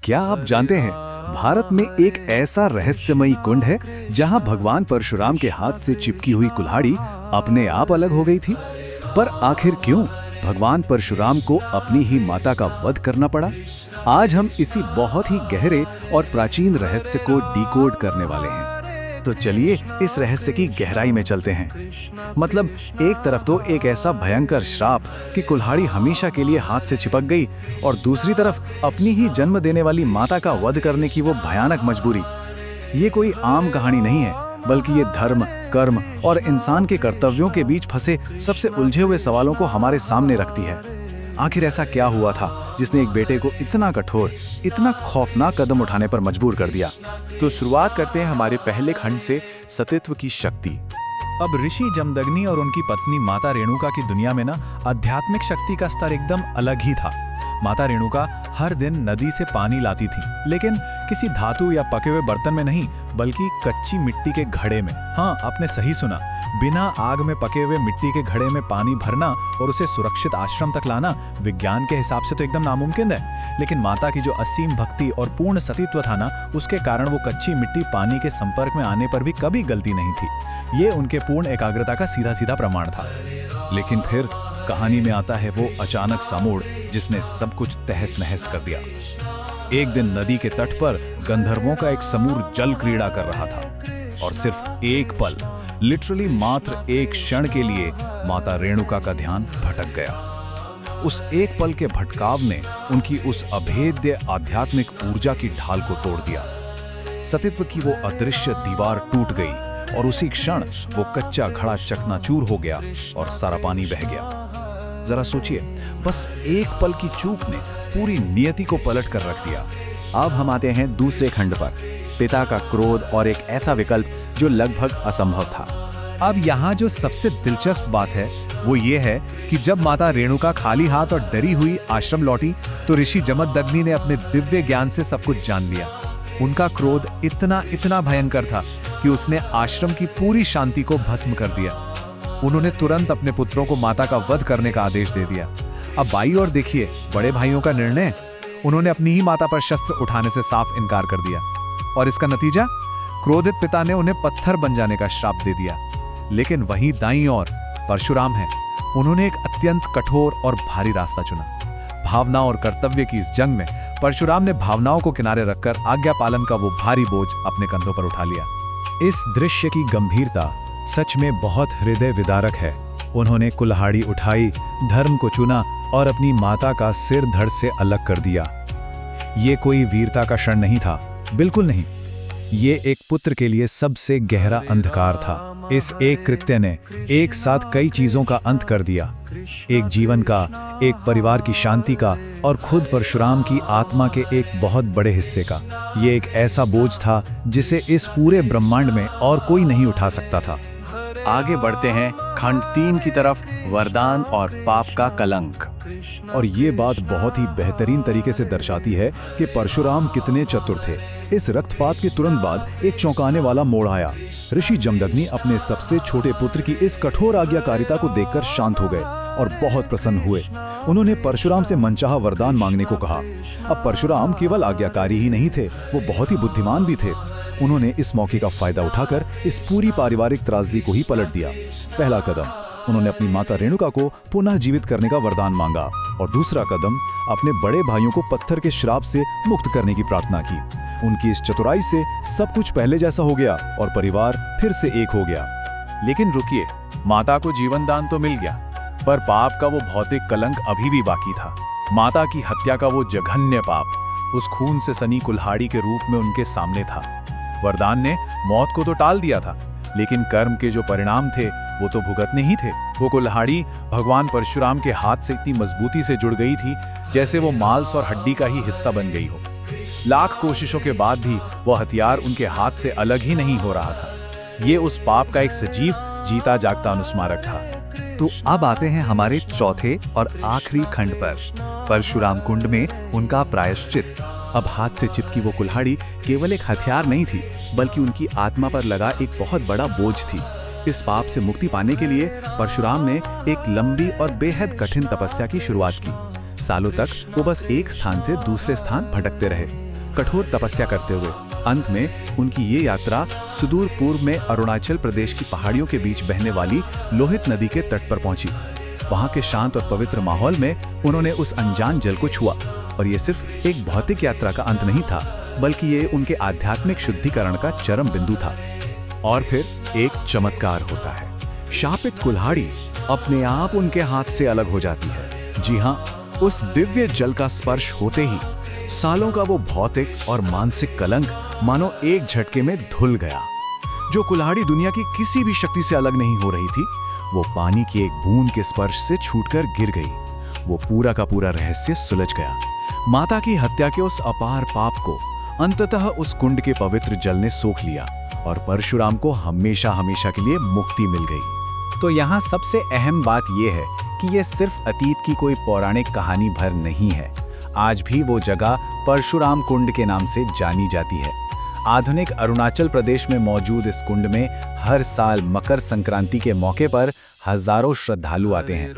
क्या आप जानते हैं, भारत में एक ऐसा रहस्यमयी कुंड है जहां भगवान परशुराम के हाथ से चिपकी हुई कुल्हाड़ी अपने आप अलग हो गई थी। पर आखिर क्यों भगवान परशुराम को अपनी ही माता का वध करना पड़ा? आज हम इसी बहुत ही गहरे और प्राचीन रहस्य को डिकोड करने वाले हैं। तो चलिए इस रहस्य की गहराई में चलते हैं। मतलब एक तरफ तो एक ऐसा भयंकर श्राप कि कुल्हाड़ी हमेशा के लिए हाथ से चिपक गई, और दूसरी तरफ अपनी ही जन्म देने वाली माता का वध करने की वो भयानक मजबूरी। ये कोई आम कहानी नहीं है, बल्कि ये धर्म, कर्म और इंसान के कर्तव्यों के बीच फंसे सबसे उलझे हुए सवालों को हमारे सामने रखती है। आखिर ऐसा क्या हुआ था जिसने एक बेटे को इतना कठोर, इतना खौफनाक कदम उठाने पर मजबूर कर दिया? तो शुरुआत करते हैं हमारे पहले खंड से, सतीत्व की शक्ति। अब ऋषि जमदग्नि और उनकी पत्नी माता रेणुका की दुनिया में ना आध्यात्मिक शक्ति का स्तर एकदम अलग ही था। माता रेणुका हर दिन नदी से पानी लाती थी, लेकिन किसी धातु या पके हुए बर्तन में नहीं, बल्कि कच्ची मिट्टी के घड़े में। हाँ, आपने सही सुना, बिना आग में पके हुए मिट्टी के घड़े में पानी भरना और उसे सुरक्षित आश्रम तक लाना विज्ञान के हिसाब से तो एकदम नामुमकिन है। लेकिन माता की जो असीम भक्ति और पूर्ण सतीत्व था ना, उसके कारण वो कच्ची मिट्टी पानी के संपर्क में आने पर भी कभी गलती नहीं थी। ये उनके पूर्ण एकाग्रता का सीधा सीधा प्रमाण था। लेकिन फिर कहानी में आता है वो अचानक सा मोड़ जिसने सब कुछ तहस नहस कर दिया। एक दिन नदी के तट पर गंधर्वों का एक समूह जल क्रीड़ा कर रहा था, और सिर्फ एक पल, लिटरली मात्र एक क्षण के लिए माता रेणुका का ध्यान भटक गया। उस एक पल के भटकाव ने उनकी उस अभेद्य आध्यात्मिक ऊर्जा की ढाल को तोड़ दिया। सतीत्व की वो अदृश्य दीवार टूट गई और उसी क्षण वो कच्चा घड़ा चकनाचूर हो गया और सारा पानी बह गया। जरा सोचिए, बस एक पल की चूक ने पूरी नियति को पलट कर रख दिया। अब हम आते हैं दूसरे खंड पर, पिता का क्रोध और एक ऐसा विकल्प जो लगभग असंभव था। अब यहाँ जो सबसे दिलचस्प बात है वो ये है कि जब माता रेणुका खाली हाथ और डरी हुई आश्रम लौटी, तो ऋषि जमदग्नि ने अपने दिव्य ज्ञान से सब कुछ जान लिया। उनका क्रोध इतना भयंकर था कि उसने आश्रम की पूरी शांति को भस्म कर दिया। उन्होंने तुरंत अपने पुत्रों को माता का वध करने का आदेश दे दिया। अब बाई और देखिए बड़े भाइयों का निर्णय, उन्होंने अपनी ही माता पर शस्त्र उठाने से साफ इनकार कर दिया, और इसका नतीजा, क्रोधित पिता ने उन्हें पत्थर बन जाने का श्राप दे दिया। लेकिन वहीं दाईं ओर परशुराम हैं। उन्होंने एक अत्यंत कठोर और भारी रास्ता चुना। भावना और कर्तव्य की इस जंग में परशुराम ने भावनाओं को किनारे रखकर आज्ञा पालन का वो भारी बोझ अपने कंधों पर उठा लिया। इस दृश्य की गंभीरता सच में बहुत हृदय विदारक है। उन्होंने कुल्हाड़ी उठाई, धर्म को चुना और अपनी माता का सिर धड़ से अलग कर दिया। ये कोई वीरता का क्षण नहीं था, बिल्कुल नहीं। ये एक पुत्र के लिए सबसे गहरा अंधकार था। इस एक कृत्य ने एक साथ कई चीजों का अंत कर दिया, एक जीवन का, एक परिवार की शांति का, और खुद परशुराम की आत्मा के एक बहुत बड़े हिस्से का। ये एक ऐसा बोझ था जिसे इस पूरे ब्रह्मांड में और कोई नहीं उठा सकता था। आगे बढ़ते हैं खंड 3 की तरफ, वरदान और पाप का कलंक। और ये बात बहुत ही बेहतरीन तरीके से दर्शाती है कि परशुराम कितने चतुर थे। इस रक्तपात के तुरंत बाद एक चौंकाने वाला मोड़ आया। ऋषि जमदग्नि अपने सबसे छोटे पुत्र की इस कठोर आज्ञाकारिता को देखकर शांत हो गए और बहुत प्रसन्न हुए। उन्होंने परशुराम से मनचाहा वरदान मांगने को कहा। अब परशुराम केवल आज्ञाकारी ही नहीं थे, वो बहुत ही बुद्धिमान भी थे। उन्होंने इस मौके का फायदा उठाकर इस पूरी पारिवारिक त्रासदी को ही पलट दिया। पहला कदम, उन्होंने अपनी माता रेणुका को पुनः जीवित करने का वरदान मांगा, और दूसरा कदम, अपने बड़े भाइयों को पत्थर के श्राप से मुक्त करने की प्रार्थना की। उनकी इस चतुराई से सब कुछ पहले जैसा हो गया और परिवार फिर से एक हो गया। लेकिन रुकिए, माता को जीवन दान तो मिल गया, पर पाप का वो भौतिक कलंक अभी भी बाकी था। माता की हत्या का वो जघन्य पाप उस खून से सनी कुल्हाड़ी के रूप में उनके सामने था। वरदान ने मौत को तो टाल दिया था, लेकिन कर्म के जो परिणाम थे वो तो भुगतने ही थे। वो कुल्हाड़ी भगवान परशुराम के हाथ से इतनी मजबूती से जुड़ गई थी जैसे वो मांस और हड्डी का ही हिस्सा बन गई हो। लाख कोशिशों के बाद भी वो हथियार उनके हाथ से अलग ही नहीं हो रहा था। ये उस पाप का एक सजीव, जीता जागता अनुस्मारक था। तो अब आते हैं हमारे चौथे और आखिरी खंड पर, परशुराम कुंड में उनका प्रायश्चित। अब हाथ से चिपकी वो कुल्हाड़ी केवल एक हथियार नहीं थी, बल्कि उनकी आत्मा पर लगा एक बहुत बड़ा बोझ थी। इस पाप से मुक्ति पाने के लिए परशुराम ने एक लंबी और बेहद कठिन तपस्या की शुरुआत की। सालों तक वो बस एक स्थान से दूसरे स्थान भटकते रहे। कठोर तपस्या करते हुए अंत में उनकी ये यात्रा सुदूर पूर्व में अरुणाचल प्रदेश की पहाड़ियों के बीच बहने वाली लोहित नदी के तट पर पहुंची। वहां के शांत और पवित्र माहौल में उन्होंने उस अनजान जल को छुआ और ये सिर्फ एक भौतिक यात्रा का अंत नहीं था, बल्कि ये उनके आध्यात्मिक शुद्धिकरण का चरम बिंदु था। और फिर एक चमत्कार होता है। शापित कुल्हाड़ी अपने आप उनके हाथ से अलग हो जाती है। जी हाँ, उस दिव्य जल का स्पर्श होते ही सालों का वो भौतिक और मानसिक कलंक मानो एक झटके में धुल गया। जो कुल्हाड़ी दुनिया की किसी भी शक्ति से अलग नहीं हो रही थी, वो पानी की एक बूंद के स्पर्श से छूटकर गिर गई। वो पूरा का पूरा रहस्य सुलझ गया। माता की हत्या के उस अपार पाप को अंततः उस कुंड के पवित्र जल ने सोख लिया और परशुराम को हमेशा हमेशा के लिए मुक्ति मिल गई। तो यहाँ सबसे अहम बात यह है कि ये सिर्फ अतीत की कोई पौराणिक कहानी भर नहीं है। आज भी वो जगह परशुराम कुंड के नाम से जानी जाती है। आधुनिक अरुणाचल प्रदेश में मौजूद इस कुंड में हर साल मकर संक्रांति के मौके पर हजारों श्रद्धालु आते हैं।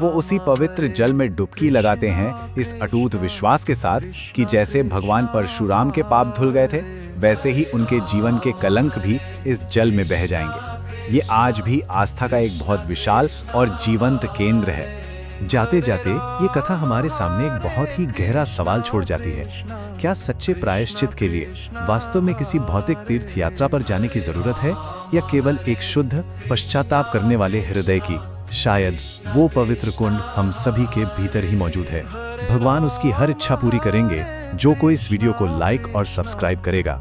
वो उसी पवित्र जल में डुबकी लगाते हैं इस अटूट विश्वास के साथ कि जैसे भगवान परशुराम के पाप धुल गए थे, वैसे ही उनके जीवन के कलंक भी इस जल में बह जाएंगे। ये आज भी आस्था का एक बहुत विशाल और जीवंत केंद्र है। जाते जाते ये कथा हमारे सामने एक बहुत ही गहरा सवाल छोड़ जाती है। क्या सच्चे प्रायश्चित के लिए वास्तव में किसी भौतिक तीर्थ यात्रा पर जाने की जरूरत है, या केवल एक शुद्ध पश्चाताप करने वाले हृदय की? शायद वो पवित्र कुंड हम सभी के भीतर ही मौजूद है। भगवान उसकी हर इच्छा पूरी करेंगे जो कोई इस वीडियो को लाइक और सब्सक्राइब करेगा।